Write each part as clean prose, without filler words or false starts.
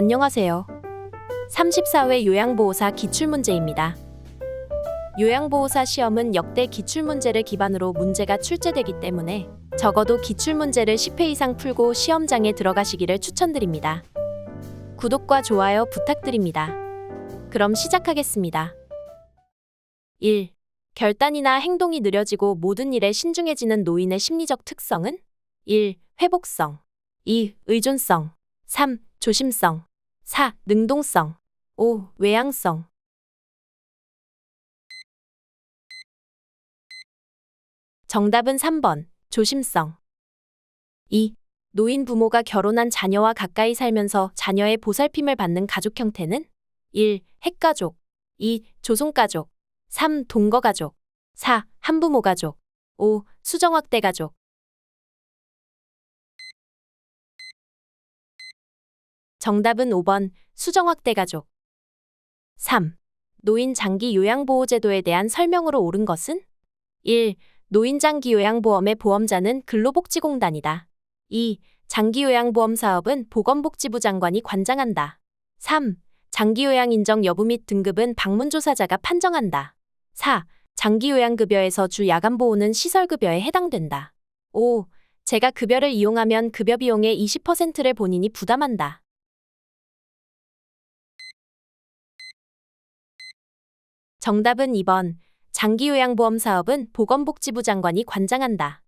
안녕하세요. 34회 요양보호사 기출문제입니다. 요양보호사 시험은 역대 기출문제를 기반으로 문제가 출제되기 때문에 적어도 기출문제를 10회 이상 풀고 시험장에 들어가시기를 추천드립니다. 구독과 좋아요 부탁드립니다. 그럼 시작하겠습니다. 1. 결단이나 행동이 느려지고 모든 일에 신중해지는 노인의 심리적 특성은? 1. 회복성 2. 의존성 3. 조심성 4. 능동성 5. 외향성 정답은 3번 조심성 2. 노인 부모가 결혼한 자녀와 가까이 살면서 자녀의 보살핌을 받는 가족 형태는? 1. 핵가족 2. 조손가족 3. 동거가족 4. 한부모가족 5. 수정확대가족 정답은 5번 수정확대가족 3. 노인 장기 요양보호제도에 대한 설명으로 옳은 것은? 1. 노인 장기 요양보험의 보험자는 근로복지공단이다. 2. 장기요양보험 사업은 보건복지부 장관이 관장한다. 3. 장기요양 인정 여부 및 등급은 방문조사자가 판정한다. 4. 장기요양급여에서 주 야간보호는 시설급여에 해당된다. 5. 재가 급여를 이용하면 급여 비용의 20%를 본인이 부담한다. 정답은 2번. 장기요양보험 사업은 보건복지부 장관이 관장한다.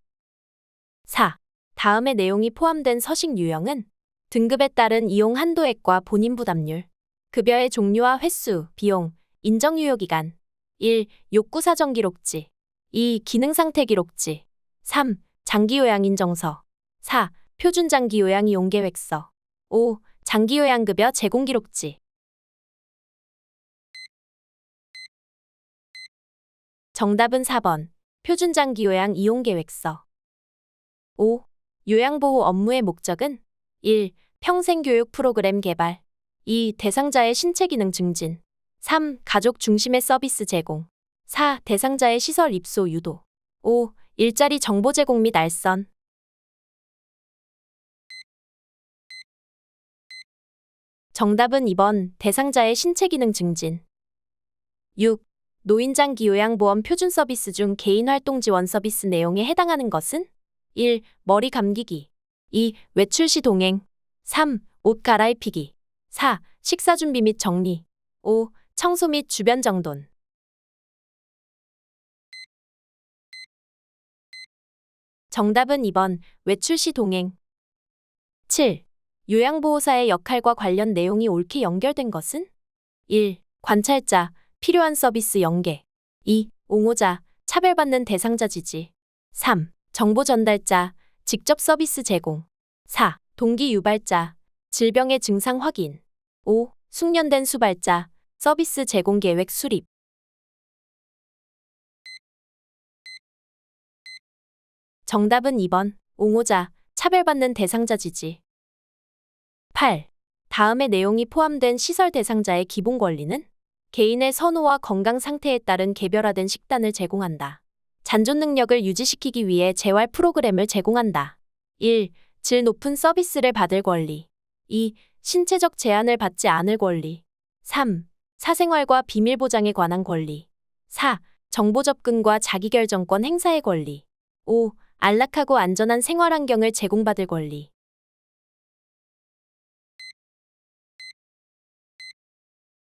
4. 다음의 내용이 포함된 서식 유형은? 등급에 따른 이용 한도액과 본인 부담률, 급여의 종류와 횟수, 비용, 인정유효기간 1. 욕구사정기록지 2. 기능상태기록지 3. 장기요양인정서 4. 표준장기요양이용계획서 5. 장기요양급여 제공기록지 정답은 4번. 표준장기요양 이용계획서 5. 요양보호 업무의 목적은? 1. 평생교육 프로그램 개발 2. 대상자의 신체기능 증진 3. 가족 중심의 서비스 제공 4. 대상자의 시설 입소 유도 5. 일자리 정보 제공 및 알선 정답은 2번. 대상자의 신체기능 증진 6. 노인장기 요양보험 표준 서비스 중 개인활동 지원 서비스 내용에 해당하는 것은? 1. 머리 감기기 2. 외출 시 동행 3. 옷 갈아입히기 4. 식사 준비 및 정리 5. 청소 및 주변 정돈 정답은 2번. 외출 시 동행 7. 요양보호사의 역할과 관련 내용이 옳게 연결된 것은? 1. 관찰자, 필요한 서비스 연계 2. 옹호자, 차별받는 대상자 지지 3. 정보 전달자, 직접 서비스 제공 4. 동기 유발자, 질병의 증상 확인 5. 숙련된 수발자, 서비스 제공 계획 수립 정답은 2번. 옹호자, 차별받는 대상자 지지 8. 다음의 내용이 포함된 시설 대상자의 기본 권리는? 개인의 선호와 건강 상태에 따른 개별화된 식단을 제공한다. 잔존 능력을 유지시키기 위해 재활 프로그램을 제공한다. 1. 질 높은 서비스를 받을 권리 2. 신체적 제한을 받지 않을 권리 3. 사생활과 비밀 보장에 관한 권리 4. 정보 접근과 자기결정권 행사의 권리 5. 안락하고 안전한 생활 환경을 제공받을 권리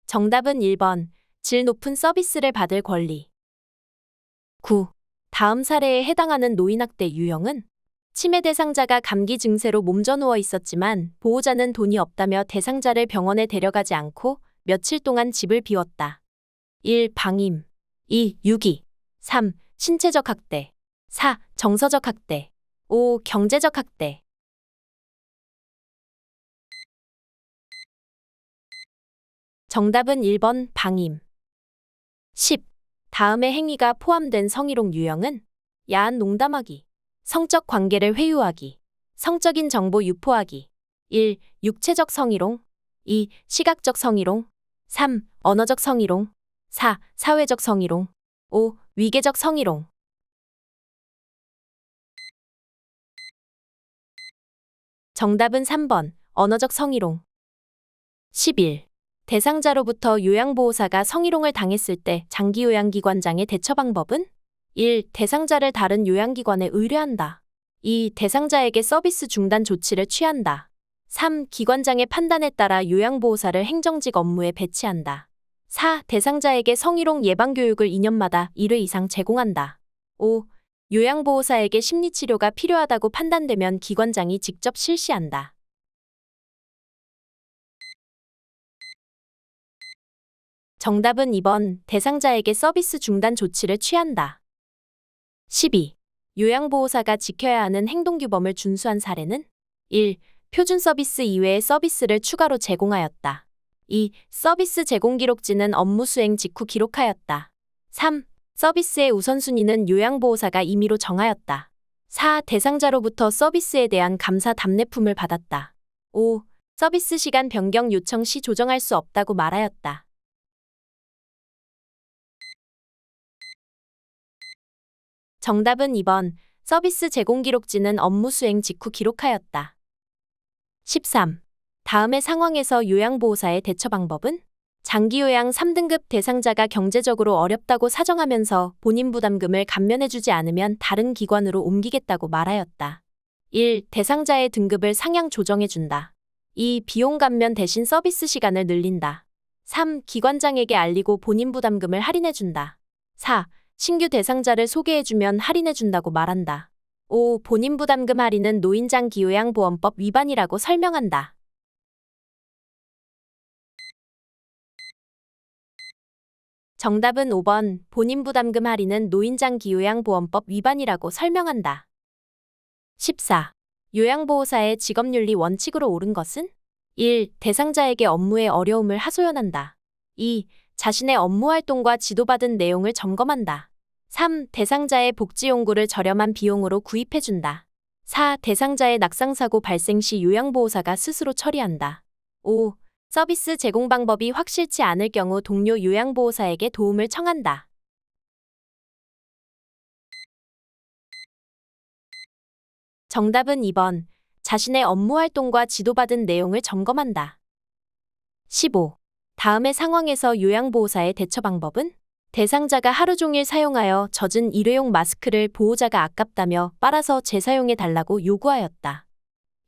정답은 1번. 질 높은 서비스를 받을 권리 9. 다음 사례에 해당하는 노인학대 유형은? 치매 대상자가 감기 증세로 몸져 누워 있었지만 보호자는 돈이 없다며 대상자를 병원에 데려가지 않고 며칠 동안 집을 비웠다. 1. 방임 2. 유기 3. 신체적 학대 4. 정서적 학대 5. 경제적 학대 정답은 1번. 방임 10. 다음의 행위가 포함된 성희롱 유형은? 야한 농담하기 성적 관계를 회유하기 성적인 정보 유포하기 1. 육체적 성희롱 2. 시각적 성희롱 3. 언어적 성희롱 4. 사회적 성희롱 5. 위계적 성희롱 정답은 3번. 언어적 성희롱 11. 대상자로부터 요양보호사가 성희롱을 당했을 때 장기요양기관장의 대처 방법은 1. 대상자를 다른 요양기관에 의뢰한다. 2. 대상자에게 서비스 중단 조치를 취한다. 3. 기관장의 판단에 따라 요양보호사를 행정직 업무에 배치한다. 4. 대상자에게 성희롱 예방교육을 2년마다 1회 이상 제공한다. 5. 요양보호사에게 심리치료가 필요하다고 판단되면 기관장이 직접 실시한다. 정답은 2번 대상자에게 서비스 중단 조치를 취한다. 12. 요양보호사가 지켜야 하는 행동규범을 준수한 사례는 1. 표준 서비스 이외의 서비스를 추가로 제공하였다. 2. 서비스 제공 기록지는 업무 수행 직후 기록하였다. 3. 서비스의 우선순위는 요양보호사가 임의로 정하였다. 4. 대상자로부터 서비스에 대한 감사 답례품을 받았다. 5. 서비스 시간 변경 요청 시 조정할 수 없다고 말하였다. 정답은 2번 서비스 제공 기록지는 업무 수행 직후 기록하였다. 13. 다음의 상황에서 요양보호사의 대처 방법은 장기요양 3등급 대상자가 경제적으로 어렵다고 사정하면서 본인 부담금을 감면해주지 않으면 다른 기관으로 옮기겠다고 말하였다. 1. 대상자의 등급을 상향 조정해준다. 2. 비용 감면 대신 서비스 시간을 늘린다. 3. 기관장에게 알리고 본인 부담금을 할인해준다. 4. 신규 대상자를 소개해주면 할인해준다고 말한다. 5. 본인 부담금 할인은 노인장기요양보험법 위반이라고 설명한다. 정답은 5번 본인 부담금 할인은 노인장기요양보험법 위반이라고 설명한다. 14. 요양보호사의 직업윤리 원칙으로 옳은 것은 1. 대상자에게 업무의 어려움을 하소연한다. 2. 자신의 업무 활동과 지도받은 내용을 점검한다. 3. 대상자의 복지용구를 저렴한 비용으로 구입해준다. 4. 대상자의 낙상사고 발생 시 요양보호사가 스스로 처리한다. 5. 서비스 제공 방법이 확실치 않을 경우 동료 요양보호사에게 도움을 청한다. 정답은 2번. 자신의 업무 활동과 지도받은 내용을 점검한다. 15. 다음의 상황에서 요양보호사의 대처 방법은 대상자가 하루 종일 사용하여 젖은 일회용 마스크를 보호자가 아깝다며 빨아서 재사용해달라고 요구하였다.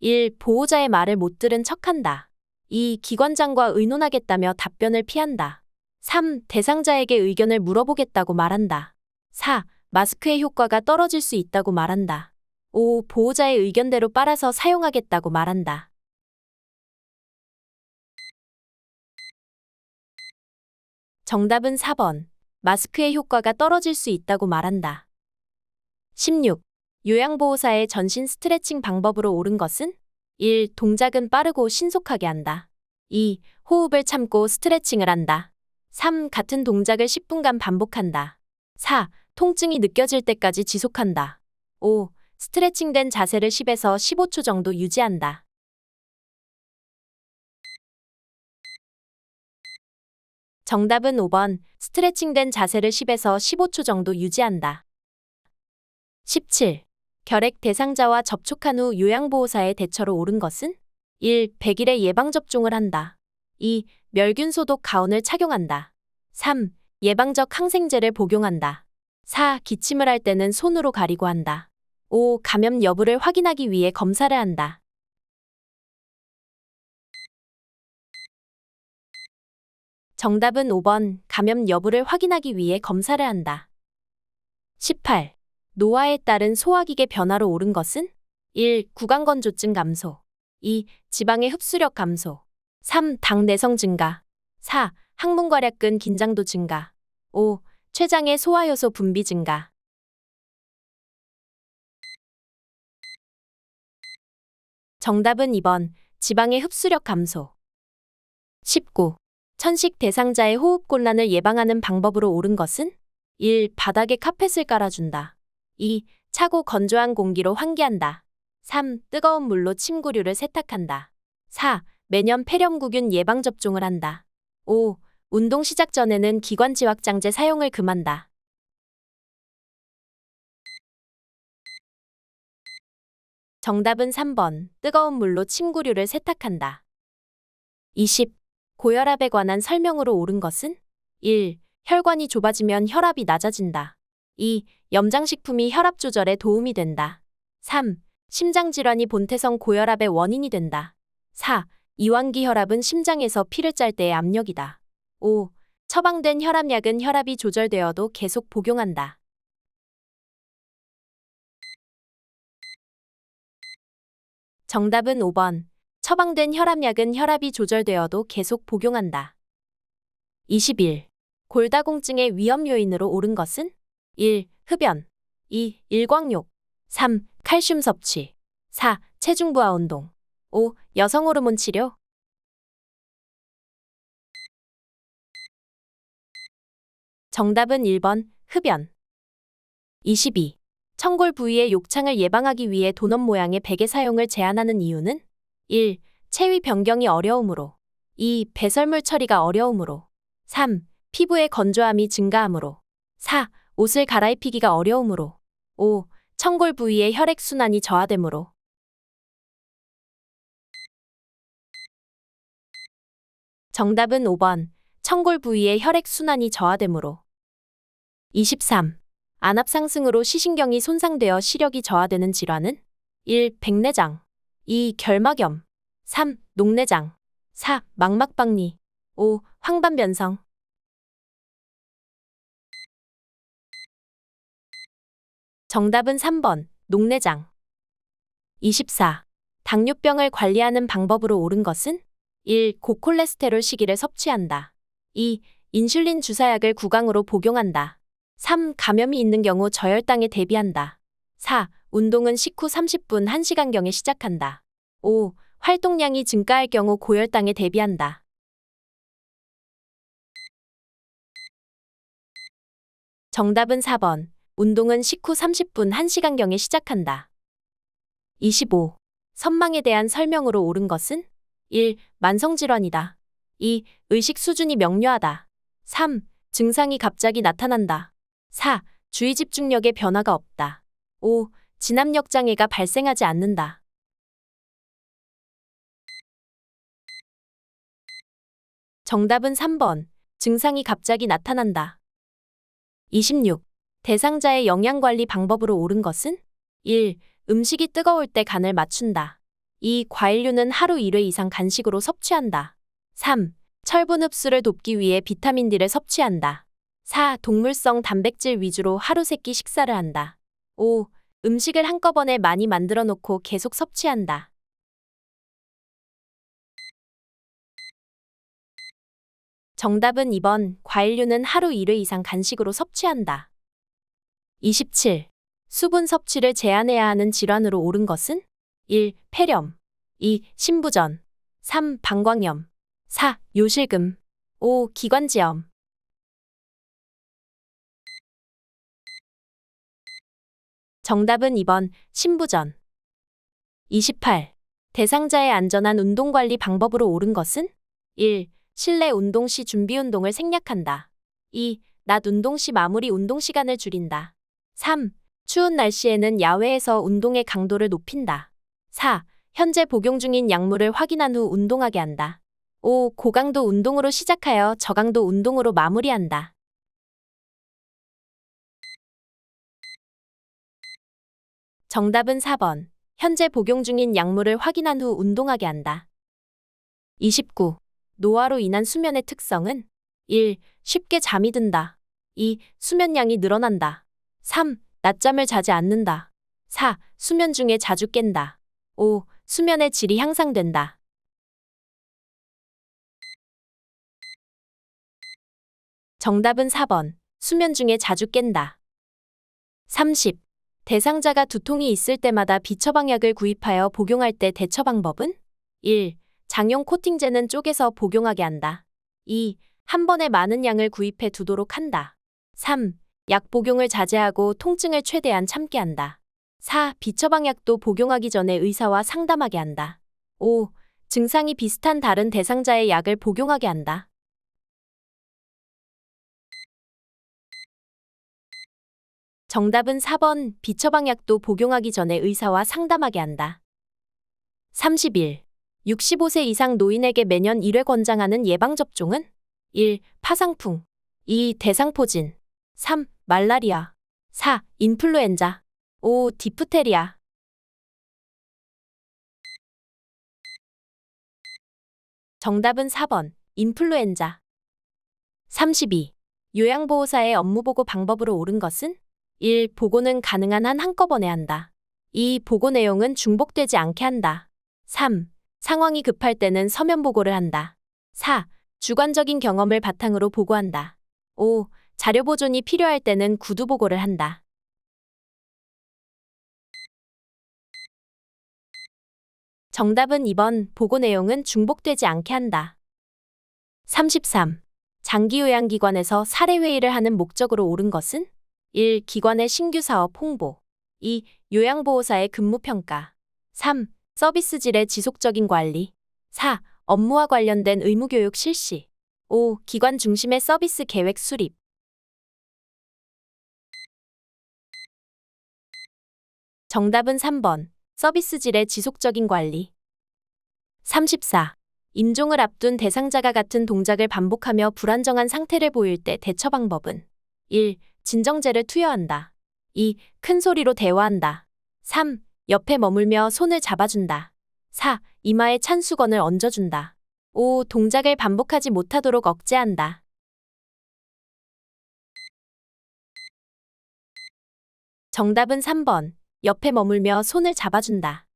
1. 보호자의 말을 못 들은 척한다. 2. 기관장과 의논하겠다며 답변을 피한다. 3. 대상자에게 의견을 물어보겠다고 말한다. 4. 마스크의 효과가 떨어질 수 있다고 말한다. 5. 보호자의 의견대로 빨아서 사용하겠다고 말한다. 정답은 4번. 마스크의 효과가 떨어질 수 있다고 말한다. 16. 요양보호사의 전신 스트레칭 방법으로 옳은 것은 1. 동작은 빠르고 신속하게 한다. 2. 호흡을 참고 스트레칭을 한다. 3. 같은 동작을 10분간 반복한다. 4. 통증이 느껴질 때까지 지속한다. 5. 스트레칭된 자세를 10에서 15초 정도 유지한다. 정답은 5번. 스트레칭된 자세를 10에서 15초 정도 유지한다. 17. 결핵 대상자와 접촉한 후 요양보호사의 대처로 옳은 것은 1. 100일의 예방접종을 한다. 2. 멸균 소독 가운을 착용한다. 3. 예방적 항생제를 복용한다. 4. 기침을 할 때는 손으로 가리고 한다. 5. 감염 여부를 확인하기 위해 검사를 한다. 정답은 5번. 감염 여부를 확인하기 위해 검사를 한다. 18. 노화에 따른 소화기계 변화로 옳은 것은 1. 구강건조증 감소. 2. 지방의 흡수력 감소. 3. 당 내성 증가. 4. 항문괄약근 긴장도 증가. 5. 췌장의 소화효소 분비 증가. 정답은 2번. 지방의 흡수력 감소. 19. 천식 대상자의 호흡곤란을 예방하는 방법으로 옳은 것은 1. 바닥에 카펫을 깔아준다. 2. 차고 건조한 공기로 환기한다. 3. 뜨거운 물로 침구류를 세탁한다. 4. 매년 폐렴구균 예방접종을 한다. 5. 운동 시작 전에는 기관지확장제 사용을 금한다. 정답은 3번. 뜨거운 물로 침구류를 세탁한다. 20. 고혈압에 관한 설명으로 옳은 것은 1. 혈관이 좁아지면 혈압이 낮아진다. 2. 염장식품이 혈압 조절에 도움이 된다. 3. 심장질환이 본태성 고혈압의 원인이 된다. 4. 이완기 혈압은 심장에서 피를 짤 때의 압력이다. 5. 처방된 혈압약은 혈압이 조절되어도 계속 복용한다. 정답은 5번. 처방된 혈압약은 혈압이 조절되어도 계속 복용한다. 21. 골다공증의 위험 요인으로 옳은 것은 1. 흡연 2. 일광욕 3. 칼슘 섭취 4. 체중 부하 운동 5. 여성 호르몬 치료 정답은 1번. 흡연. 22. 청골 부위의 욕창을 예방하기 위해 도넛 모양의 베개 사용을 제한하는 이유는 1. 체위 변경이 어려우므로 2. 배설물 처리가 어려우므로 3. 피부의 건조함이 증가하므로 4. 옷을 갈아입히기가 어려우므로 5. 청골 부위의 혈액순환이 저하되므로 정답은 5번. 청골 부위의 혈액순환이 저하되므로 23. 안압 상승으로 시신경이 손상되어 시력이 저하되는 질환은 1. 백내장 2. 결막염 3. 녹내장 4. 망막박리 5. 황반변성 정답은 3번. 녹내장. 24. 당뇨병을 관리하는 방법으로 옳은 것은 1. 고콜레스테롤 시기를 섭취한다. 2. 인슐린 주사약을 구강으로 복용한다. 3. 감염이 있는 경우 저혈당에 대비한다. 4. 운동은 식후 30분 1시간경에 시작한다. 5. 활동량이 증가할 경우 고혈당에 대비한다. 정답은 4번. 운동은 식후 30분 1시간경에 시작한다. 25. 선망에 대한 설명으로 옳은 것은 1. 만성질환이다. 2. 의식 수준이 명료하다. 3. 증상이 갑자기 나타난다. 4. 주의 집중력에 변화가 없다. 5. 진압력 장애가 발생하지 않는다. 정답은 3번. 증상이 갑자기 나타난다. 26. 대상자의 영양관리 방법으로 옳은 것은 1. 음식이 뜨거울 때 간을 맞춘다. 2. 과일류는 하루 1회 이상 간식으로 섭취한다. 3. 철분 흡수를 돕기 위해 비타민 D를 섭취한다. 4. 동물성 단백질 위주로 하루 3끼 식사를 한다. 5. 음식을 한꺼번에 많이 만들어 놓고 계속 섭취한다. 정답은 2번. 과일류는 하루 1회 이상 간식으로 섭취한다. 27. 수분 섭취를 제한해야 하는 질환으로 옳은 것은 1. 폐렴 2. 신부전 3. 방광염 4. 요실금 5. 기관지염 정답은 2번. 신부전. 28. 대상자의 안전한 운동관리 방법으로 옳은 것은 1. 실내 운동 시 준비 운동을 생략한다. 2. 낮 운동 시 마무리 운동 시간을 줄인다. 3. 추운 날씨에는 야외에서 운동의 강도를 높인다. 4. 현재 복용 중인 약물을 확인한 후 운동하게 한다. 5. 고강도 운동으로 시작하여 저강도 운동으로 마무리한다. 정답은 4번. 현재 복용 중인 약물을 확인한 후 운동하게 한다. 29. 노화로 인한 수면의 특성은 1. 쉽게 잠이 든다. 2. 수면량이 늘어난다. 3. 낮잠을 자지 않는다. 4. 수면 중에 자주 깬다. 5. 수면의 질이 향상된다. 정답은 4번. 수면 중에 자주 깬다. 30. 대상자가 두통이 있을 때마다 비처방약을 구입하여 복용할 때 대처 방법은 1. 장용 코팅제는 쪼개서 복용하게 한다. 2. 한 번에 많은 양을 구입해 두도록 한다. 3. 약 복용을 자제하고 통증을 최대한 참게 한다. 4. 비처방약도 복용하기 전에 의사와 상담하게 한다. 5. 증상이 비슷한 다른 대상자의 약을 복용하게 한다. 정답은 4번. 비처방약도 복용하기 전에 의사와 상담하게 한다. 31. 65세 이상 노인에게 매년 1회 권장하는 예방접종은 1. 파상풍 2. 대상포진 3. 말라리아 4. 인플루엔자 5. 디프테리아 정답은 4번 인플루엔자 32. 요양보호사의 업무보고 방법으로 옳은 것은 1. 보고는 가능한 한 한꺼번에 한다. 2. 보고 내용은 중복되지 않게 한다. 3. 상황이 급할 때는 서면 보고를 한다. 4. 주관적인 경험을 바탕으로 보고한다. 5. 자료 보존이 필요할 때는 구두 보고를 한다. 정답은 2번 보고 내용은 중복되지 않게 한다. 33. 장기요양기관에서 사례회의를 하는 목적으로 옳은 것은 1. 기관의 신규 사업 홍보 2. 요양보호사의 근무평가 3. 서비스 질의 지속적인 관리 4. 업무와 관련된 의무교육 실시 5. 기관 중심의 서비스 계획 수립 정답은 3번 서비스 질의 지속적인 관리 34. 임종을 앞둔 대상자가 같은 동작을 반복하며 불안정한 상태를 보일 때 대처 방법은 1. 진정제를 투여한다. 2. 큰 소리로 대화한다. 3. 옆에 머물며 손을 잡아준다. 4. 이마에 찬 수건을 얹어준다. 5. 동작을 반복하지 못하도록 억제한다. 정답은 3번. 옆에 머물며 손을 잡아준다.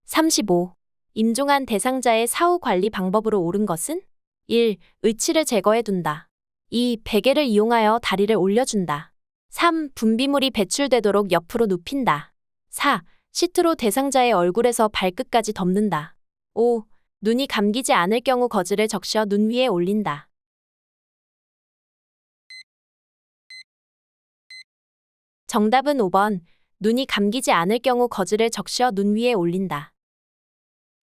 35. 임종한 대상자의 사후 관리 방법으로 옳은 것은 1. 의치를 제거해둔다. 2. 베개를 이용하여 다리를 올려준다. 3. 분비물이 배출되도록 옆으로 눕힌다. 4. 시트로 대상자의 얼굴에서 발끝까지 덮는다. 5. 눈이 감기지 않을 경우 거즈를 적셔 눈 위에 올린다. 정답은 5번. 눈이 감기지 않을 경우 거즈를 적셔 눈 위에 올린다.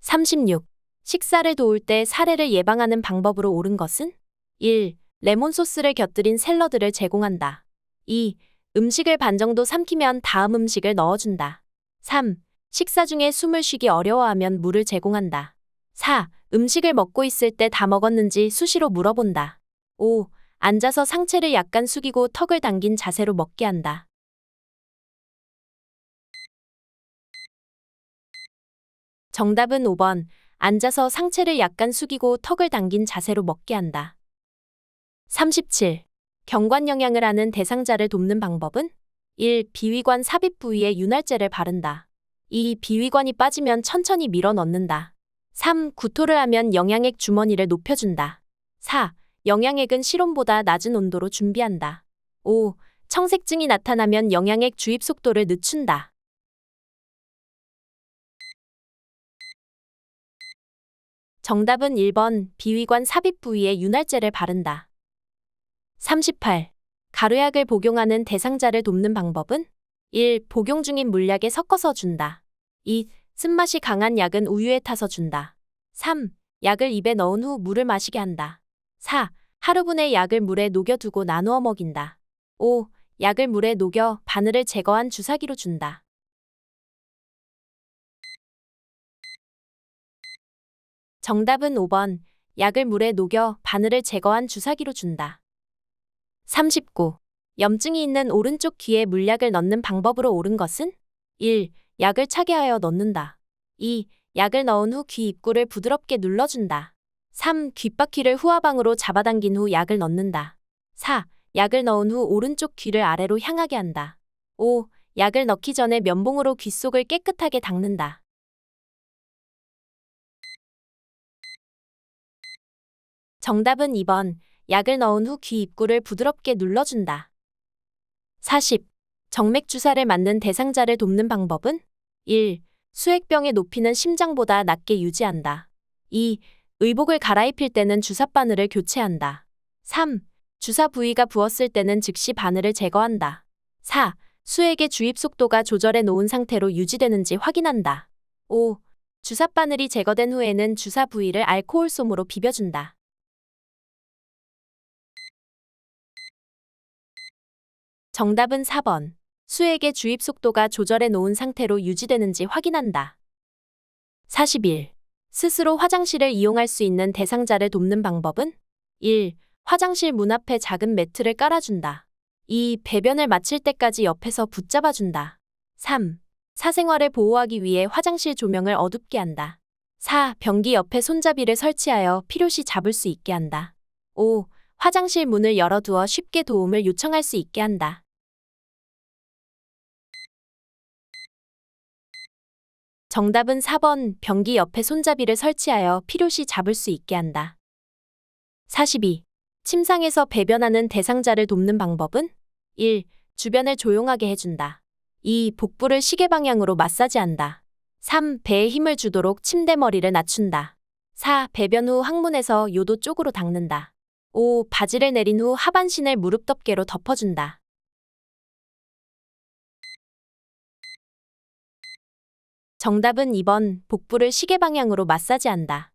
36. 식사를 도울 때 사례를 예방하는 방법으로 옳은 것은 1. 레몬 소스를 곁들인 샐러드를 제공한다. 2. 음식을 반 정도 삼키면 다음 음식을 넣어준다. 3. 식사 중에 숨을 쉬기 어려워하면 물을 제공한다. 4. 음식을 먹고 있을 때 다 먹었는지 수시로 물어본다. 5. 앉아서 상체를 약간 숙이고 턱을 당긴 자세로 먹게 한다. 정답은 5번. 앉아서 상체를 약간 숙이고 턱을 당긴 자세로 먹게 한다. 37. 경관영양을 하는 대상자를 돕는 방법은 1. 비위관 삽입 부위에 윤활제를 바른다. 2. 비위관이 빠지면 천천히 밀어 넣는다. 3. 구토를 하면 영양액 주머니를 높여준다. 4. 영양액은 실온보다 낮은 온도로 준비한다. 5. 청색증이 나타나면 영양액 주입 속도를 늦춘다. 정답은 1번. 비위관 삽입 부위에 윤활제를 바른다. 38. 가루약을 복용하는 대상자를 돕는 방법은 1. 복용 중인 물약에 섞어서 준다. 2. 쓴맛이 강한 약은 우유에 타서 준다. 3. 약을 입에 넣은 후 물을 마시게 한다. 4. 하루분의 약을 물에 녹여두고 나누어 먹인다. 5. 약을 물에 녹여 바늘을 제거한 주사기로 준다. 정답은 5번. 약을 물에 녹여 바늘을 제거한 주사기로 준다. 39. 염증이 있는 오른쪽 귀에 물약을 넣는 방법으로 옳은 것은 1. 약을 차게 하여 넣는다. 2. 약을 넣은 후 귀 입구를 부드럽게 눌러준다. 3. 귓바퀴를 후하방으로 잡아당긴 후 약을 넣는다. 4. 약을 넣은 후 오른쪽 귀를 아래로 향하게 한다. 5. 약을 넣기 전에 면봉으로 귀 속을 깨끗하게 닦는다. 정답은 2번. 약을 넣은 후 귀 입구를 부드럽게 눌러준다. 40. 정맥 주사를 맞는 대상자를 돕는 방법은 1. 수액병에 높이는 심장보다 낮게 유지한다. 2. 의복을 갈아입힐 때는 주사 바늘을 교체한다. 3. 주사 부위가 부었을 때는 즉시 바늘을 제거한다. 4. 수액의 주입 속도가 조절해 놓은 상태로 유지되는지 확인한다. 5. 주사 바늘이 제거된 후에는 주사 부위를 알코올 솜으로 비벼준다. 정답은 4번. 수액의 주입 속도가 조절해 놓은 상태로 유지되는지 확인한다. 41. 스스로 화장실을 이용할 수 있는 대상자를 돕는 방법은 1. 화장실 문 앞에 작은 매트를 깔아준다. 2. 배변을 마칠 때까지 옆에서 붙잡아준다. 3. 사생활을 보호하기 위해 화장실 조명을 어둡게 한다. 4. 변기 옆에 손잡이를 설치하여 필요시 잡을 수 있게 한다. 5. 화장실 문을 열어두어 쉽게 도움을 요청할 수 있게 한다. 정답은 4번 변기 옆에 손잡이를 설치하여 필요시 잡을 수 있게 한다. 42. 침상에서 배변하는 대상자를 돕는 방법은 1. 주변을 조용하게 해준다. 2. 복부를 시계 방향으로 마사지한다. 3. 배에 힘을 주도록 침대 머리를 낮춘다. 4. 배변 후 항문에서 요도 쪽으로 닦는다. 5. 바지를 내린 후 하반신을 무릎 덮개로 덮어준다. 정답은 2번 복부를 시계 방향으로 마사지한다.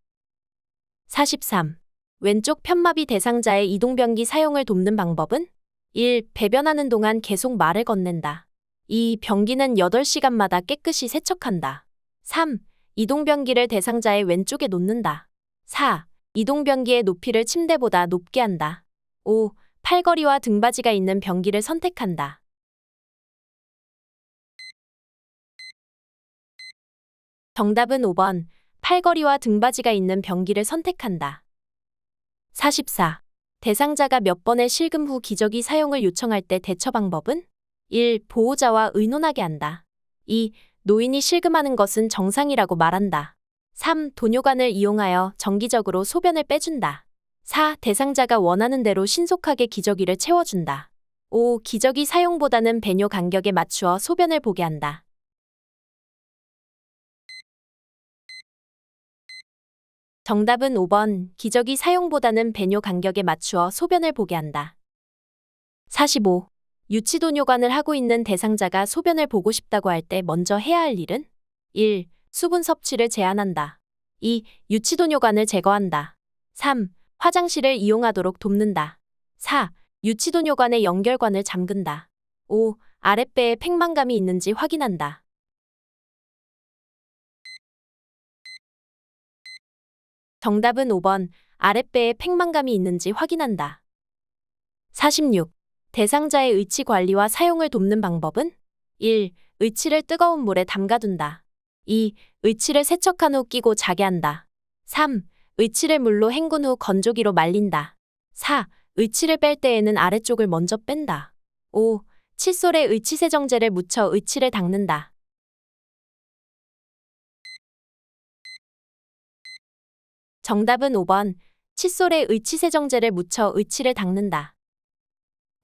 43. 왼쪽 편마비 대상자의 이동변기 사용을 돕는 방법은 1. 배변하는 동안 계속 말을 건넨다. 2. 변기는 8시간마다 깨끗이 세척한다. 3. 이동변기를 대상자의 왼쪽에 놓는다. 4. 이동변기의 높이를 침대보다 높게 한다. 5. 팔걸이와 등받이가 있는 변기를 선택한다. 정답은 5번 팔걸이와 등받이가 있는 변기를 선택한다. 44. 대상자가 몇 번의 실금 후 기저귀 사용을 요청할 때 대처 방법은 1. 보호자와 의논하게 한다. 2. 노인이 실금하는 것은 정상이라고 말한다. 3. 도뇨관을 이용하여 정기적으로 소변을 빼준다. 4. 대상자가 원하는 대로 신속하게 기저귀를 채워준다. 5. 기저귀 사용보다는 배뇨 간격에 맞추어 소변을 보게 한다. 정답은 5번 기저귀 사용보다는 배뇨 간격에 맞추어 소변을 보게 한다. 45. 유치도뇨관을 하고 있는 대상자가 소변을 보고 싶다고 할 때 먼저 해야 할 일은 1. 수분 섭취를 제한한다. 2. 유치도뇨관을 제거한다. 3. 화장실을 이용하도록 돕는다. 4. 유치도뇨관의 연결관을 잠근다. 5. 아랫배에 팽만감이 있는지 확인한다. 정답은 5번 아랫배에 팽만감이 있는지 확인한다. 46. 대상자의 의치 관리와 사용을 돕는 방법은 1. 의치를 뜨거운 물에 담가둔다. 2. 의치를 세척한 후 끼고 자게 한다. 3. 의치를 물로 헹군 후 건조기로 말린다. 4. 의치를 뺄 때에는 아래쪽을 먼저 뺀다. 5. 칫솔에 의치세정제를 묻혀 의치를 닦는다. 정답은 5번 칫솔에 의치세정제를 묻혀 의치를 닦는다.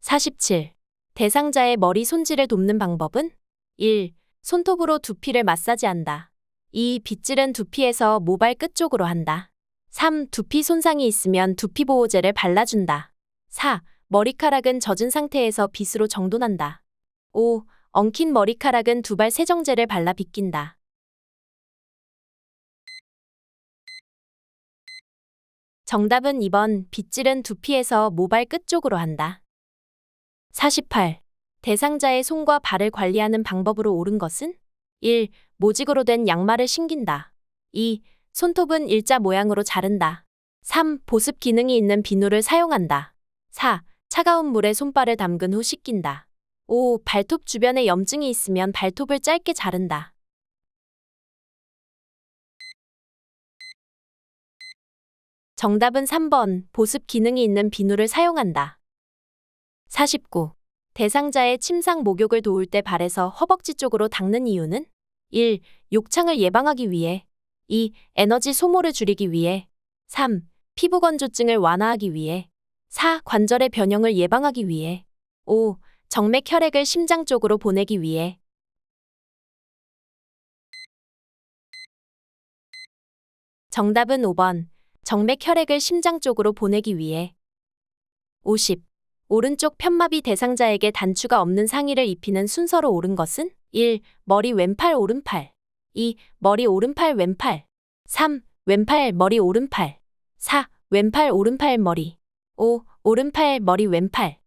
47. 대상자의 머리 손질을 돕는 방법은 1. 손톱으로 두피를 마사지한다. 2. 빗질은 두피에서 모발 끝 쪽으로 한다. 3. 두피 손상이 있으면 두피보호제를 발라준다. 4. 머리카락은 젖은 상태에서 빗으로 정돈한다. 5. 엉킨 머리카락은 두발 세정제를 발라 빗긴다. 정답은 2번 빗질은 두피에서 모발 끝 쪽으로 한다. 48. 대상자의 손과 발을 관리하는 방법으로 옳은 것은 1. 모직으로 된 양말을 신긴다. 2. 손톱은 일자 모양으로 자른다. 3. 보습 기능이 있는 비누를 사용한다. 4. 차가운 물에 손발을 담근 후 씻긴다. 5. 발톱 주변에 염증이 있으면 발톱을 짧게 자른다. 정답은 3번 보습 기능이 있는 비누를 사용한다. 49. 대상자의 침상 목욕을 도울 때 발에서 허벅지 쪽으로 닦는 이유는 1. 욕창을 예방하기 위해 2. 에너지 소모를 줄이기 위해 3. 피부 건조증을 완화하기 위해 4. 관절의 변형을 예방하기 위해 5. 정맥 혈액을 심장 쪽으로 보내기 위해 정답은 5번 정맥 혈액을 심장 쪽으로 보내기 위해 50. 오른쪽 편마비 대상자에게 단추가 없는 상의를 입히는 순서로 옳은 것은 1. 머리 왼팔 오른팔 2. 머리 오른팔 왼팔 3. 왼팔 머리 오른팔 4. 왼팔 오른팔 머리 5. 오른팔 머리 왼팔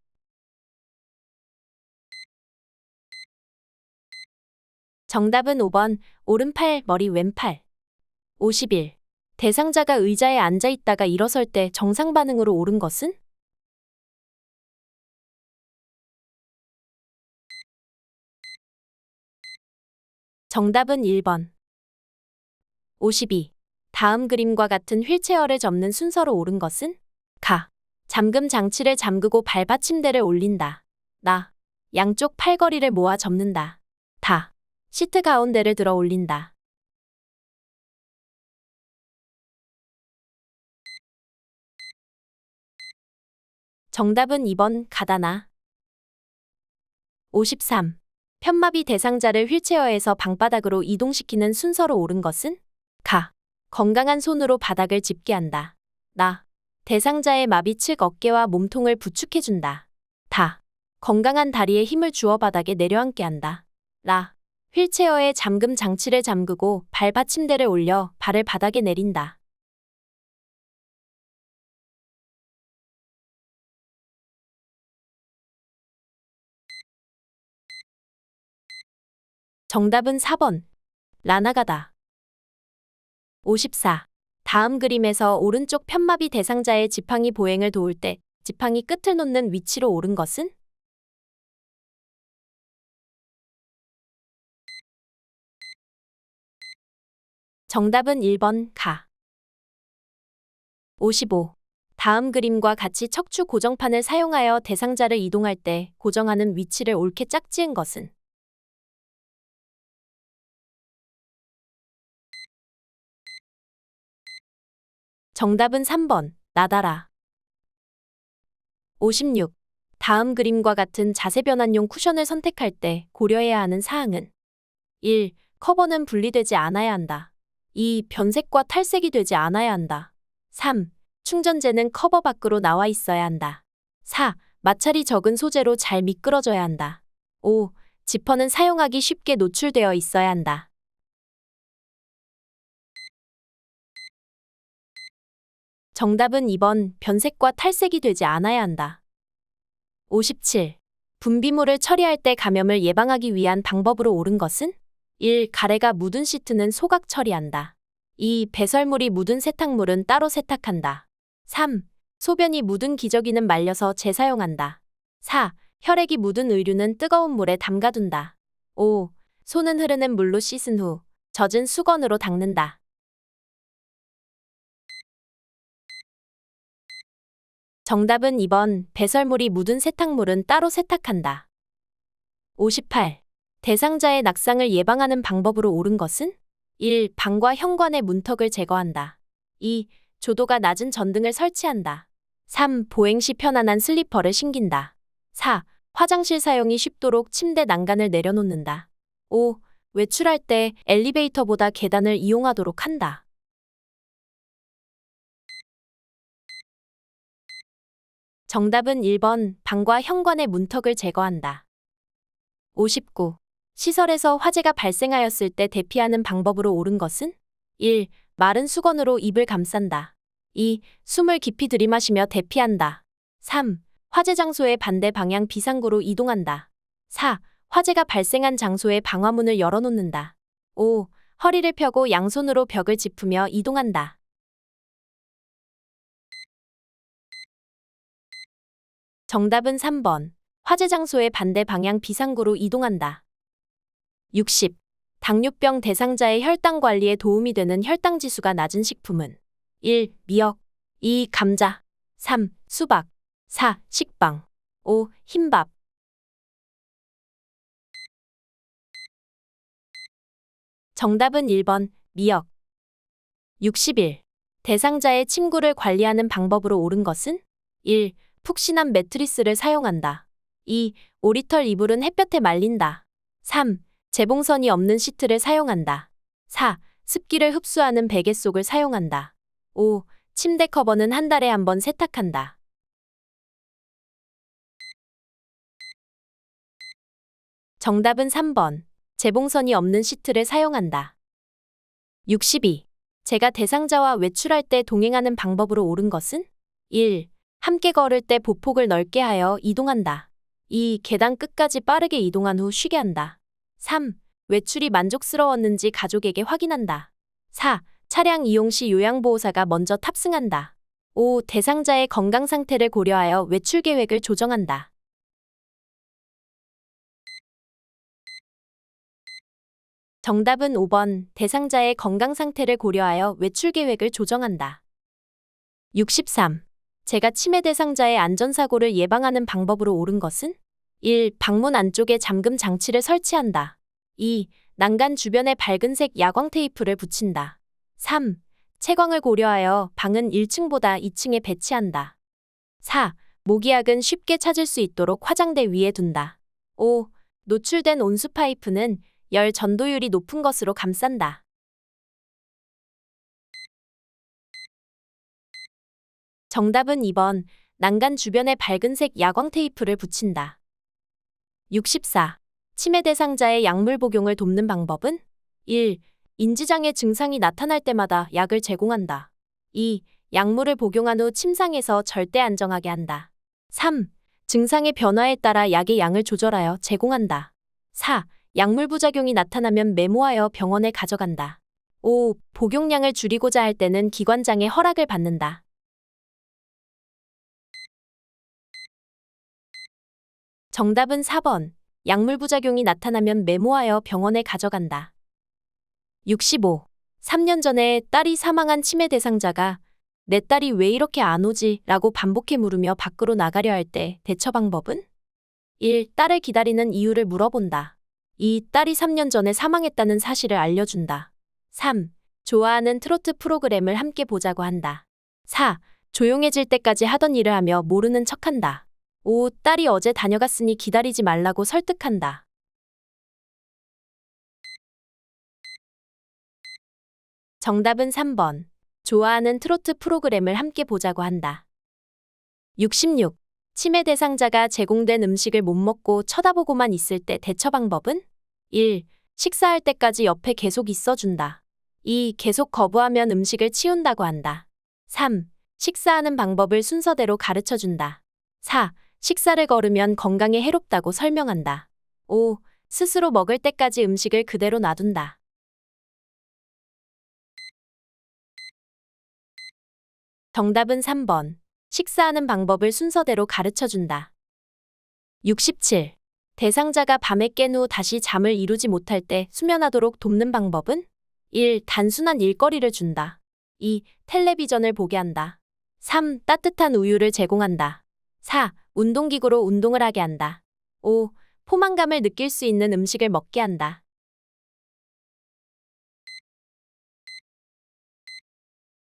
정답은 5번 오른팔 머리 왼팔 51. 대상자가 의자에 앉아 있다가 일어설 때 정상 반응으로 옳은 것은? 정답은 1번. 52. 다음 그림과 같은 휠체어를 접는 순서로 옳은 것은? 가. 잠금 장치를 잠그고 발받침대를 올린다. 나. 양쪽 팔걸이를 모아 접는다. 다. 시트 가운데를 들어 올린다. 정답은 2번 가다나. 53. 편마비 대상자를 휠체어에서 방바닥으로 이동시키는 순서로 옳은 것은? 가. 건강한 손으로 바닥을 짚게 한다. 나. 대상자의 마비 측 어깨와 몸통을 부축해준다. 다. 건강한 다리에 힘을 주어 바닥에 내려앉게 한다. 라. 휠체어의 잠금 장치를 잠그고 발 받침대를 올려 발을 바닥에 내린다. 정답은 4번. 라나가다. 54. 다음 그림에서 오른쪽 편마비 대상자의 지팡이 보행을 도울 때 지팡이 끝을 놓는 위치로 옳은 것은? 정답은 1번 가. 55. 다음 그림과 같이 척추 고정판을 사용하여 대상자를 이동할 때 고정하는 위치를 옳게 짝지은 것은? 정답은 3번 나다라. 56. 다음 그림과 같은 자세 변환용 쿠션을 선택할 때 고려해야 하는 사항은? 1. 커버는 분리되지 않아야 한다. 2. 변색과 탈색이 되지 않아야 한다. 3. 충전재는 커버 밖으로 나와 있어야 한다. 4. 마찰이 적은 소재로 잘 미끄러져야 한다. 5. 지퍼는 사용하기 쉽게 노출되어 있어야 한다. 정답은 2번 변색과 탈색이 되지 않아야 한다. 57. 분비물을 처리할 때 감염을 예방하기 위한 방법으로 옳은 것은? 1. 가래가 묻은 시트는 소각 처리한다. 2. 배설물이 묻은 세탁물은 따로 세탁한다. 3. 소변이 묻은 기저귀는 말려서 재사용한다. 4. 혈액이 묻은 의류는 뜨거운 물에 담가둔다. 5. 손은 흐르는 물로 씻은 후 젖은 수건으로 닦는다. 정답은 2번 배설물이 묻은 세탁물은 따로 세탁한다. 58. 대상자의 낙상을 예방하는 방법으로 옳은 것은? 1. 방과 현관의 문턱을 제거한다. 2. 조도가 낮은 전등을 설치한다. 3. 보행 시 편안한 슬리퍼를 신긴다. 4. 화장실 사용이 쉽도록 침대 난간을 내려놓는다. 5. 외출할 때 엘리베이터보다 계단을 이용하도록 한다. 정답은 1번 방과 현관의 문턱을 제거한다. 59. 시설에서 화재가 발생하였을 때 대피하는 방법으로 옳은 것은? 1. 마른 수건으로 입을 감싼다. 2. 숨을 깊이 들이마시며 대피한다. 3. 화재 장소의 반대 방향 비상구로 이동한다. 4. 화재가 발생한 장소의 방화문을 열어놓는다. 5. 허리를 펴고 양손으로 벽을 짚으며 이동한다. 정답은 3번. 화재 장소의 반대 방향 비상구로 이동한다. 60. 당뇨병 대상자의 혈당 관리에 도움이 되는 혈당 지수가 낮은 식품은? 1. 미역. 2. 감자. 3. 수박. 4. 식빵. 5. 흰밥. 정답은 1번 미역. 61. 대상자의 침구를 관리하는 방법으로 옳은 것은? 1. 푹신한 매트리스를 사용한다. 2. 오리털 이불은 햇볕에 말린다. 3. 재봉선이 없는 시트를 사용한다. 4. 습기를 흡수하는 베개 속을 사용한다. 5. 침대 커버는 한 달에 한 번 세탁한다. 정답은 3번. 재봉선이 없는 시트를 사용한다. 62. 제가 대상자와 외출할 때 동행하는 방법으로 옳은 것은? 1. 함께 걸을 때 보폭을 넓게 하여 이동한다. 2. 계단 끝까지 빠르게 이동한 후 쉬게 한다. 3. 외출이 만족스러웠는지 가족에게 확인한다. 4. 차량 이용 시 요양보호사가 먼저 탑승한다. 5. 대상자의 건강 상태를 고려하여 외출 계획을 조정한다. 정답은 5번. 대상자의 건강 상태를 고려하여 외출 계획을 조정한다. 63. 제가 치매 대상자의 안전사고를 예방하는 방법으로 옳은 것은? 1. 방문 안쪽에 잠금 장치를 설치한다. 2. 난간 주변에 밝은색 야광 테이프를 붙인다. 3. 채광을 고려하여 방은 1층보다 2층에 배치한다. 4. 모기약은 쉽게 찾을 수 있도록 화장대 위에 둔다. 5. 노출된 온수 파이프는 열 전도율이 높은 것으로 감싼다. 정답은 2번. 난간 주변에 밝은색 야광 테이프를 붙인다. 64. 치매 대상자의 약물 복용을 돕는 방법은? 1. 인지장애 증상이 나타날 때마다 약을 제공한다. 2. 약물을 복용한 후 침상에서 절대 안정하게 한다. 3. 증상의 변화에 따라 약의 양을 조절하여 제공한다. 4. 약물 부작용이 나타나면 메모하여 병원에 가져간다. 5. 복용량을 줄이고자 할 때는 기관장의 허락을 받는다. 정답은 4번. 약물 부작용이 나타나면 메모하여 병원에 가져간다. 65. 3년 전에 딸이 사망한 치매 대상자가 내 딸이 왜 이렇게 안 오지? 라고 반복해 물으며 밖으로 나가려 할 때 대처 방법은? 1. 딸을 기다리는 이유를 물어본다. 2. 딸이 3년 전에 사망했다는 사실을 알려준다. 3. 좋아하는 트로트 프로그램을 함께 보자고 한다. 4. 조용해질 때까지 하던 일을 하며 모르는 척한다. 5. 딸이 어제 다녀갔으니 기다리지 말라고 설득한다. 정답은 3번. 좋아하는 트로트 프로그램을 함께 보자고 한다. 66. 치매 대상자가 제공된 음식을 못 먹고 쳐다보고만 있을 때 대처 방법은? 1. 식사할 때까지 옆에 계속 있어준다. 2. 계속 거부하면 음식을 치운다고 한다. 3. 식사하는 방법을 순서대로 가르쳐준다. 4. 식사를 거르면 건강에 해롭다고 설명한다. 5. 스스로 먹을 때까지 음식을 그대로 놔둔다. 정답은 3번. 식사하는 방법을 순서대로 가르쳐준다. 67. 대상자가 밤에 깬 후 다시 잠을 이루지 못할 때 수면하도록 돕는 방법은? 1. 단순한 일거리를 준다. 2. 텔레비전을 보게 한다. 3. 따뜻한 우유를 제공한다. 4. 운동기구로 운동을 하게 한다. 5. 포만감을 느낄 수 있는 음식을 먹게 한다.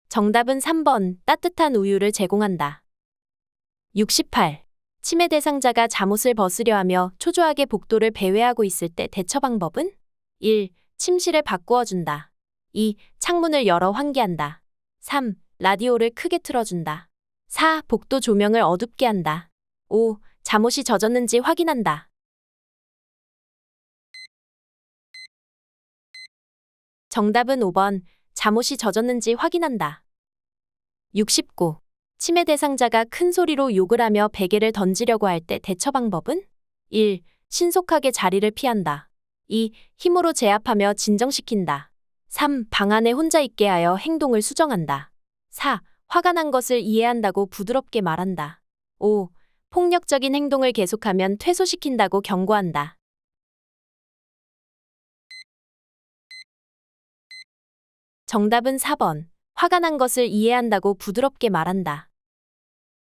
정답은 3번. 따뜻한 우유를 제공한다. 68. 치매 대상자가 잠옷을 벗으려 하며 초조하게 복도를 배회하고 있을 때 대처 방법은? 1. 침실을 바꾸어 준다. 2. 창문을 열어 환기한다. 3. 라디오를 크게 틀어준다. 4. 복도 조명을 어둡게 한다. 5. 잠옷이 젖었는지 확인한다. 정답은 5번. 잠옷이 젖었는지 확인한다. 69. 치매 대상자가 큰 소리로 욕을 하며 베개를 던지려고 할 때 대처 방법은? 1. 신속하게 자리를 피한다. 2. 힘으로 제압하며 진정시킨다. 3. 방 안에 혼자 있게 하여 행동을 수정한다. 4. 화가 난 것을 이해한다고 부드럽게 말한다. 5. 폭력적인 행동을 계속하면 퇴소시킨다고 경고한다. 정답은 4번. 화가 난 것을 이해한다고 부드럽게 말한다.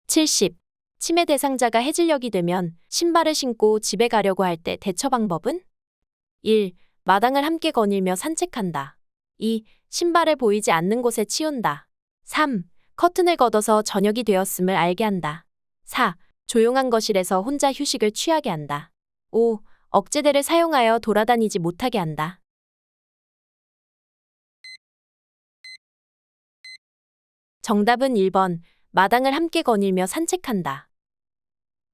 70. 치매 대상자가 해질녘이 되면 신발을 신고 집에 가려고 할 때 대처 방법은? 1. 마당을 함께 거닐며 산책한다. 2. 신발을 보이지 않는 곳에 치운다. 3. 커튼을 걷어서 저녁이 되었음을 알게 한다. 4. 조용한 거실에서 혼자 휴식을 취하게 한다. 5. 억제대를 사용하여 돌아다니지 못하게 한다. 정답은 1번. 마당을 함께 거닐며 산책한다.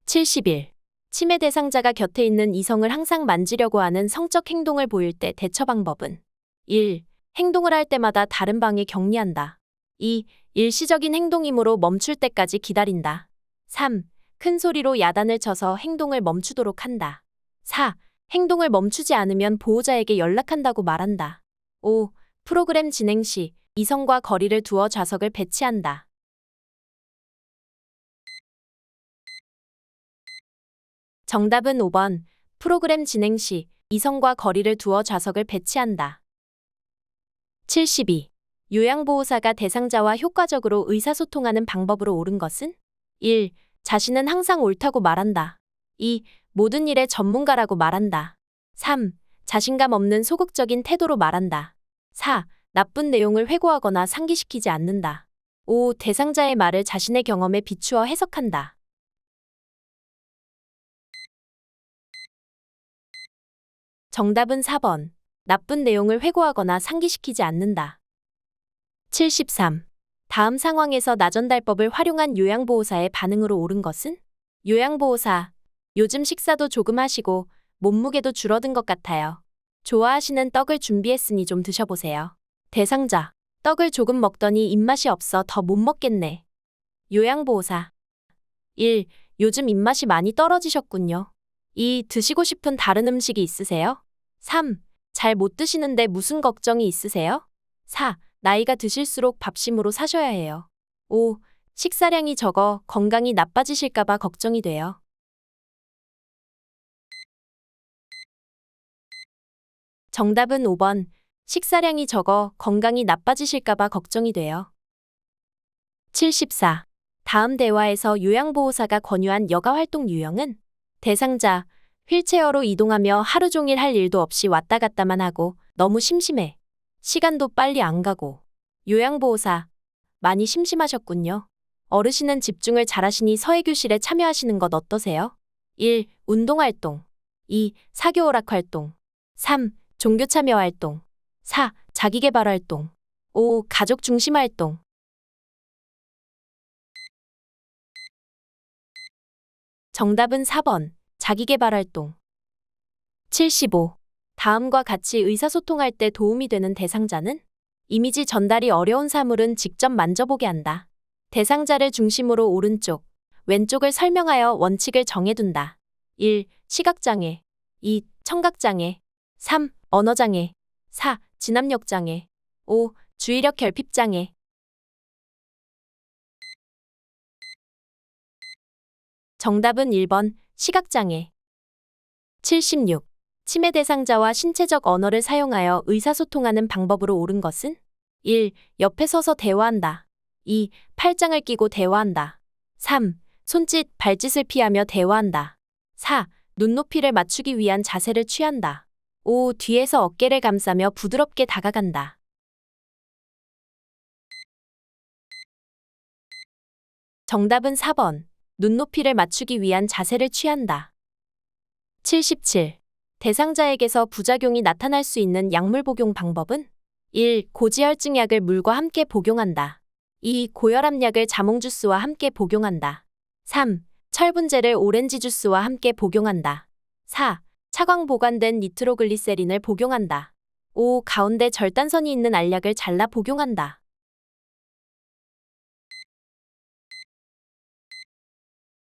71. 치매 대상자가 곁에 있는 이성을 항상 만지려고 하는 성적 행동을 보일 때 대처 방법은? 1. 행동을 할 때마다 다른 방에 격리한다. 2. 일시적인 행동이므로 멈출 때까지 기다린다. 3. 큰 소리로 야단을 쳐서 행동을 멈추도록 한다. 4. 행동을 멈추지 않으면 보호자에게 연락한다고 말한다. 5. 프로그램 진행 시 이성과 거리를 두어 좌석을 배치한다. 정답은 5번. 프로그램 진행 시 이성과 거리를 두어 좌석을 배치한다. 72. 요양보호사가 대상자와 효과적으로 의사소통하는 방법으로 옳은 것은? 1. 자신은 항상 옳다고 말한다. 2. 모든 일의 전문가라고 말한다. 3. 자신감 없는 소극적인 태도로 말한다. 4. 나쁜 내용을 회고하거나 상기시키지 않는다. 5. 대상자의 말을 자신의 경험에 비추어 해석한다. 정답은 4번. 나쁜 내용을 회고하거나 상기시키지 않는다. 73. 다음 상황에서 나전달법을 활용한 요양보호사의 반응으로 옳은 것은? 요양보호사. 요즘 식사도 조금 하시고 몸무게도 줄어든 것 같아요. 좋아하시는 떡을 준비했으니 좀 드셔보세요. 대상자. 떡을 조금 먹더니 입맛이 없어 더 못 먹겠네. 요양보호사. 1. 요즘 입맛이 많이 떨어지셨군요. 2. 드시고 싶은 다른 음식이 있으세요? 3. 잘 못 드시는데 무슨 걱정이 있으세요? 4. 나이가 드실수록 밥심으로 사셔야 해요. 5. 식사량이 적어 건강이 나빠지실까봐 걱정이 돼요. 정답은 5번. 식사량이 적어 건강이 나빠지실까봐 걱정이 돼요. 74. 다음 대화에서 요양보호사가 권유한 여가활동 유형은? 대상자. 휠체어로 이동하며 하루 종일 할 일도 없이 왔다 갔다만 하고 너무 심심해. 시간도 빨리 안 가고. 요양보호사. 많이 심심하셨군요. 어르신은 집중을 잘하시니 서예교실에 참여하시는 것 어떠세요? 1. 운동활동. 2. 사교오락활동. 3. 종교참여활동. 4. 자기계발활동. 5. 가족중심활동. 정답은 4번. 자기계발활동. 75. 다음과 같이 의사소통할 때 도움이 되는 대상자는? 이미지 전달이 어려운 사물은 직접 만져보게 한다. 대상자를 중심으로 오른쪽, 왼쪽을 설명하여 원칙을 정해둔다. 1. 시각장애. 2. 청각장애. 3. 언어장애. 4. 진압력장애. 5. 주의력 결핍장애. 정답은 1번. 시각장애. 76. 치매 대상자와 신체적 언어를 사용하여 의사소통하는 방법으로 옳은 것은? 1. 옆에 서서 대화한다. 2. 팔짱을 끼고 대화한다. 3. 손짓, 발짓을 피하며 대화한다. 4. 눈높이를 맞추기 위한 자세를 취한다. 5. 뒤에서 어깨를 감싸며 부드럽게 다가간다. 정답은 4번. 눈높이를 맞추기 위한 자세를 취한다. 77. 대상자에게서 부작용이 나타날 수 있는 약물 복용 방법은? 1. 고지혈증 약을 물과 함께 복용한다. 2. 고혈압 약을 자몽 주스와 함께 복용한다. 3. 철분제를 오렌지 주스와 함께 복용한다. 4. 차광 보관된 니트로글리세린을 복용한다. 5. 가운데 절단선이 있는 알약을 잘라 복용한다.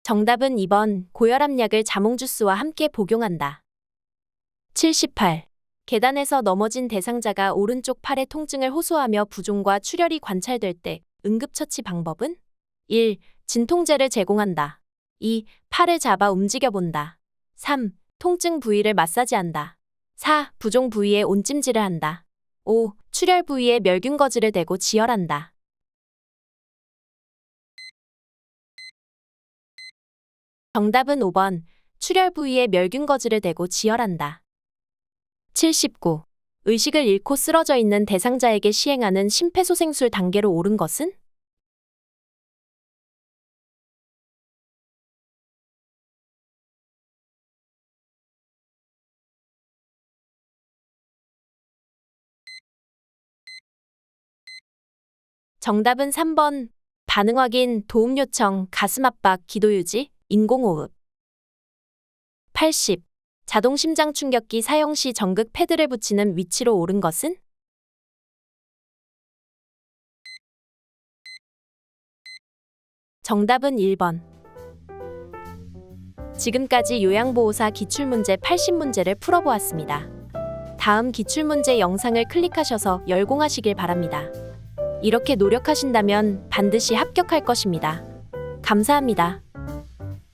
정답은 2번. 고혈압 약을 자몽 주스와 함께 복용한다. 78. 계단에서 넘어진 대상자가 오른쪽 팔의 통증을 호소하며 부종과 출혈이 관찰될 때 응급처치 방법은? 1. 진통제를 제공한다. 2. 팔을 잡아 움직여본다. 3. 통증 부위를 마사지한다. 4. 부종 부위에 온찜질을 한다. 5. 출혈 부위에 멸균거즈를 대고 지혈한다. 정답은 5번. 출혈 부위에 멸균거즈를 대고 지혈한다. 79. 의식을 잃고 쓰러져 있는 대상자에게 시행하는 심폐소생술 단계로 옳은 것은? 정답은 3번. 반응 확인, 도움 요청, 가슴 압박, 기도 유지, 인공호흡. 80. 자동 심장 충격기 사용 시 전극 패드를 붙이는 위치로 옳은 것은? 정답은 1번. 지금까지 요양보호사 기출문제 80문제를 풀어보았습니다. 다음 기출문제 영상을 클릭하셔서 열공하시길 바랍니다. 이렇게 노력하신다면 반드시 합격할 것입니다. 감사합니다.